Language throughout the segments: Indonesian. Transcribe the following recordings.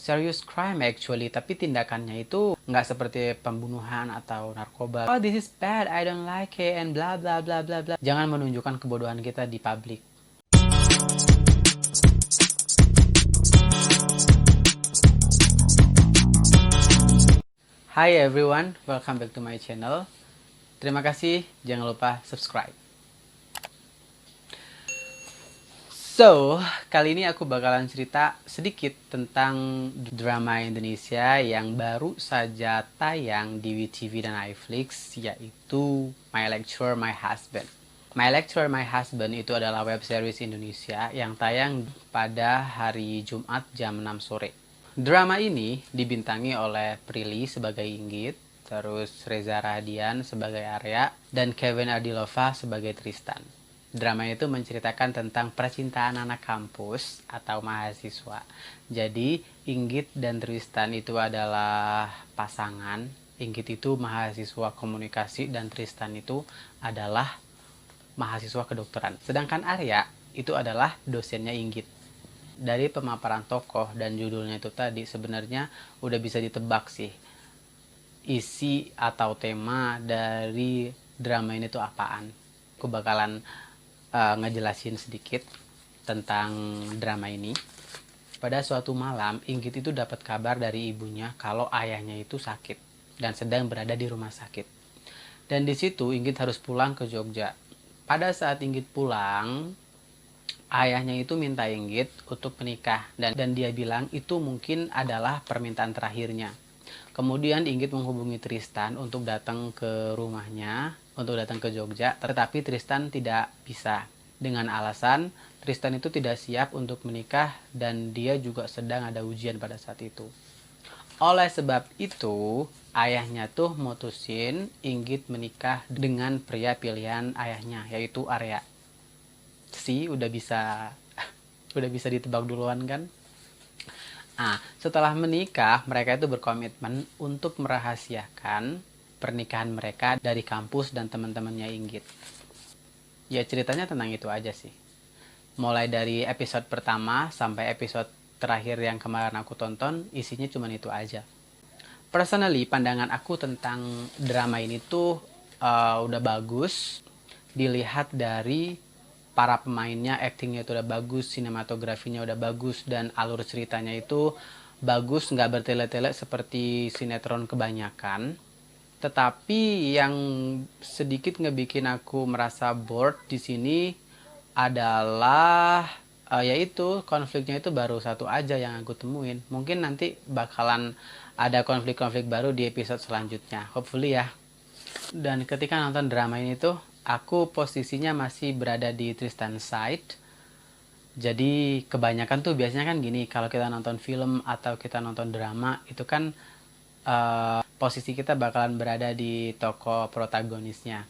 serious crime actually, tapi tindakannya itu nggak seperti pembunuhan atau narkoba. Oh, this is bad, I don't like it, and bla bla bla bla bla. Jangan menunjukkan kebodohan kita di publik. Hi everyone, welcome back to my channel. Terima kasih, jangan lupa subscribe. So, kali ini aku bakalan cerita sedikit tentang drama Indonesia yang baru saja tayang di WeTV dan iFlix, yaitu My Lecturer, My Husband. My Lecturer, My Husband itu adalah web series Indonesia yang tayang pada hari Jumat jam 6 sore. Drama ini dibintangi oleh Prilly sebagai Inggit, terus Reza Rahadian sebagai Arya, dan Kevin Ardilova sebagai Tristan. Drama itu menceritakan tentang percintaan anak kampus atau mahasiswa. Jadi, Inggit dan Tristan itu adalah pasangan. Inggit itu mahasiswa komunikasi dan Tristan itu adalah mahasiswa kedokteran. Sedangkan Arya itu adalah dosennya Inggit. Dari pemaparan tokoh dan judulnya itu tadi sebenarnya udah bisa ditebak sih isi atau tema dari drama ini tuh apaan. Aku bakalan ngejelasin sedikit tentang drama ini. Pada suatu malam, Inggit itu dapat kabar dari ibunya kalau ayahnya itu sakit dan sedang berada di rumah sakit. Dan di situ Inggit harus pulang ke Jogja. Pada saat Inggit pulang, ayahnya itu minta Inggit untuk menikah dan dia bilang itu mungkin adalah permintaan terakhirnya. Kemudian Inggit menghubungi Tristan untuk datang ke rumahnya, untuk datang ke Jogja, tetapi Tristan tidak bisa. Dengan alasan Tristan itu tidak siap untuk menikah dan dia juga sedang ada ujian pada saat itu. Oleh sebab itu, ayahnya tuh mutusin Inggit menikah dengan pria pilihan ayahnya, yaitu Arya. Udah bisa ditebak duluan kan? Nah, setelah menikah, mereka itu berkomitmen untuk merahasiakan pernikahan mereka dari kampus dan teman-temannya Inggit. Ya, ceritanya tentang itu aja sih. Mulai dari episode pertama sampai episode terakhir yang kemarin aku tonton, isinya cuma itu aja. Personally, pandangan aku tentang drama ini tuh udah bagus. Dilihat dari para pemainnya, actingnya itu udah bagus, sinematografinya udah bagus, dan alur ceritanya itu bagus, nggak bertele-tele seperti sinetron kebanyakan. Tetapi yang sedikit ngebikin aku merasa bored di sini adalah yaitu konfliknya itu baru satu aja yang aku temuin. Mungkin nanti bakalan ada konflik-konflik baru di episode selanjutnya, hopefully ya. Dan ketika nonton drama ini tuh aku posisinya masih berada di Tristan side. Jadi kebanyakan tuh biasanya kan gini, kalau kita nonton film atau kita nonton drama itu kan posisi kita bakalan berada di tokoh protagonisnya.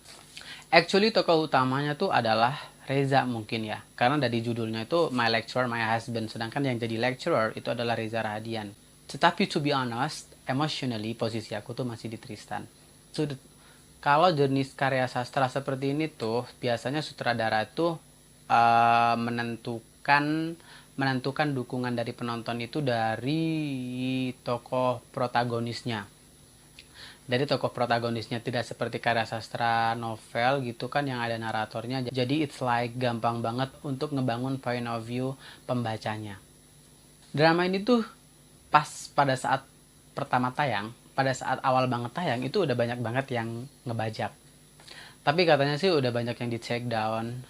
Actually tokoh utamanya tuh adalah Reza mungkin ya, karena dari judulnya itu My Lecturer, My Husband, sedangkan yang jadi lecturer itu adalah Reza Rahadian. Tetapi to be honest, emotionally posisi aku tuh masih di Tristan. So, kalau jenis karya sastra seperti ini tuh biasanya sutradara tuh menentukan dukungan dari penonton itu dari tokoh protagonisnya. Dari tokoh protagonisnya, tidak seperti karya sastra novel gitu kan yang ada naratornya. Jadi it's like gampang banget untuk ngebangun point of view pembacanya. Drama ini tuh pas pada saat pertama tayang, pada saat awal banget tayang itu udah banyak banget yang ngebajak. Tapi katanya sih udah banyak yang di take down.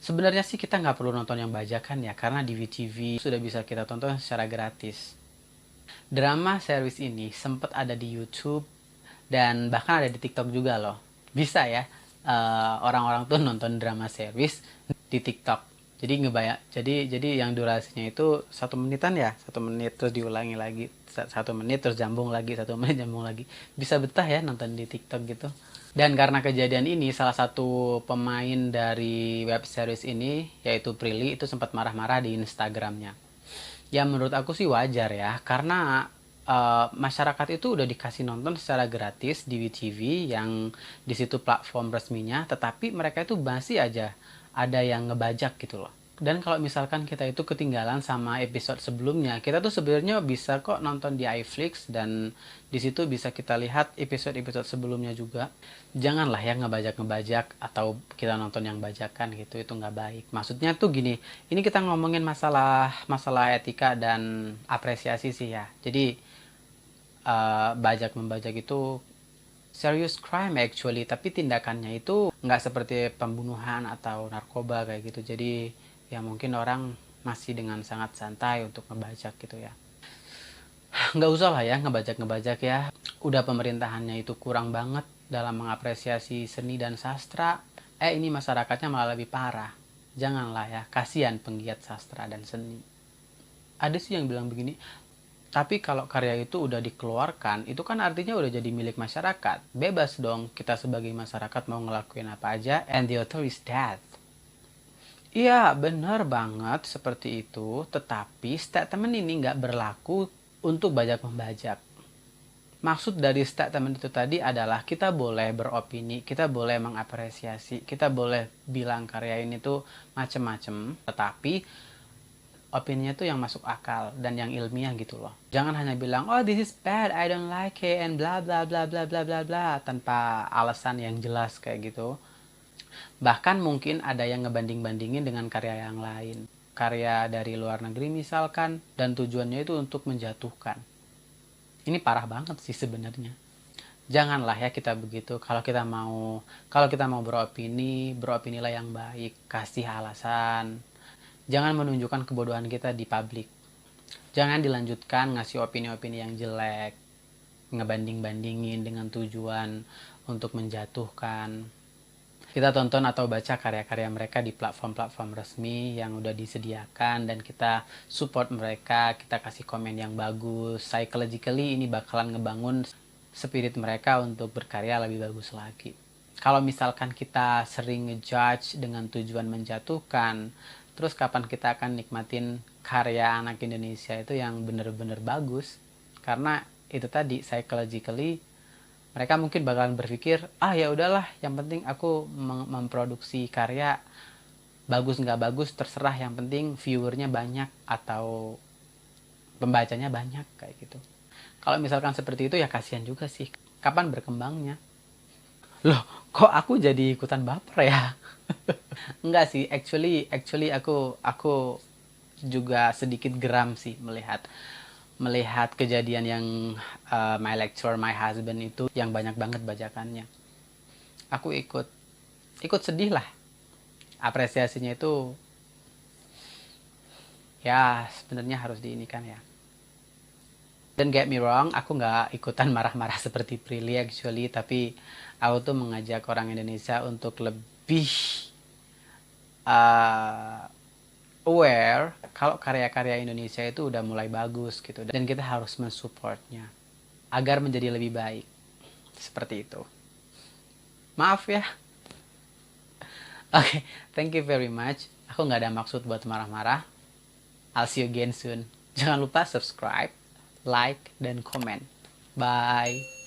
Sebenarnya sih kita nggak perlu nonton yang bajakan ya, karena di WeTV sudah bisa kita tonton secara gratis. Drama series ini sempat ada di YouTube dan bahkan ada di TikTok juga loh. Bisa ya orang-orang tuh nonton drama series di TikTok. Jadi yang durasinya itu 1 menitan ya, 1 menit terus diulangi lagi, 1 menit terus jambung lagi, 1 menit jambung lagi. Bisa betah ya nonton di TikTok gitu. Dan karena kejadian ini, salah satu pemain dari web series ini, yaitu Prilly, itu sempat marah-marah di Instagramnya. Ya menurut aku sih wajar ya, karena masyarakat itu udah dikasih nonton secara gratis di WeTV yang di situ platform resminya, tetapi mereka itu masih aja ada yang ngebajak gitu loh. Dan kalau misalkan kita itu ketinggalan sama episode sebelumnya, kita tuh sebenarnya bisa kok nonton di iFlix dan di situ bisa kita lihat episode-episode sebelumnya juga. Janganlah ya ngebajak-ngebajak atau kita nonton yang bajakan gitu, itu nggak baik. Maksudnya tuh gini, ini kita ngomongin masalah etika dan apresiasi sih ya. Jadi bajak membajak itu serious crime actually, tapi tindakannya itu nggak seperti pembunuhan atau narkoba kayak gitu. Jadi ya mungkin orang masih dengan sangat santai untuk ngebajak gitu ya. Nggak usah lah ya ngebajak-ngebajak ya. Udah pemerintahannya itu kurang banget dalam mengapresiasi seni dan sastra. Ini masyarakatnya malah lebih parah. Janganlah ya, kasihan penggiat sastra dan seni. Ada sih yang bilang begini, tapi kalau karya itu udah dikeluarkan, itu kan artinya udah jadi milik masyarakat. Bebas dong kita sebagai masyarakat mau ngelakuin apa aja, and the author is dead. Iya, benar banget seperti itu, tetapi statement ini nggak berlaku untuk bajak-membajak. Maksud dari statement itu tadi adalah kita boleh beropini, kita boleh mengapresiasi, kita boleh bilang karya ini tuh macem-macem, tetapi opininya tuh yang masuk akal dan yang ilmiah gitu loh. Jangan hanya bilang, oh this is bad, I don't like it, and bla bla bla bla bla bla bla, tanpa alasan yang jelas kayak gitu. Bahkan mungkin ada yang ngebanding-bandingin dengan karya yang lain. Karya dari luar negeri misalkan, dan tujuannya itu untuk menjatuhkan. Ini parah banget sih sebenarnya. Janganlah ya kita begitu. Kalau kita mau beropini, beropinilah yang baik, kasih alasan. Jangan menunjukkan kebodohan kita di publik. Jangan dilanjutkan ngasih opini-opini yang jelek, ngebanding-bandingin dengan tujuan untuk menjatuhkan. Kita tonton atau baca karya-karya mereka di platform-platform resmi yang udah disediakan dan kita support mereka, kita kasih komen yang bagus. Psychologically ini bakalan ngebangun spirit mereka untuk berkarya lebih bagus lagi. Kalau misalkan kita sering ngejudge dengan tujuan menjatuhkan, terus kapan kita akan nikmatin karya anak Indonesia itu yang bener-bener bagus? Karena itu tadi, psychologically mereka mungkin bakalan berpikir, ya udahlah, yang penting aku memproduksi karya bagus nggak bagus terserah, yang penting viewernya banyak atau pembacanya banyak kayak gitu. Kalau misalkan seperti itu ya kasihan juga sih. Kapan berkembangnya? Loh, kok aku jadi ikutan baper ya? Enggak sih, actually aku juga sedikit geram sih melihat kejadian yang my lecturer, my husband itu yang banyak banget bajakannya. Aku ikut sedih lah. Apresiasinya itu ya sebenarnya harus diinikan ya. Don't get me wrong, aku nggak ikutan marah-marah seperti Prilly actually, tapi aku tuh mengajak orang Indonesia untuk lebih aware kalau karya-karya Indonesia itu udah mulai bagus gitu, dan kita harus mensupportnya agar menjadi lebih baik seperti itu. Maaf ya. Oke, thank you very much. Aku nggak ada maksud buat marah-marah. I'll see you again soon. Jangan lupa subscribe, like, dan komen. Bye.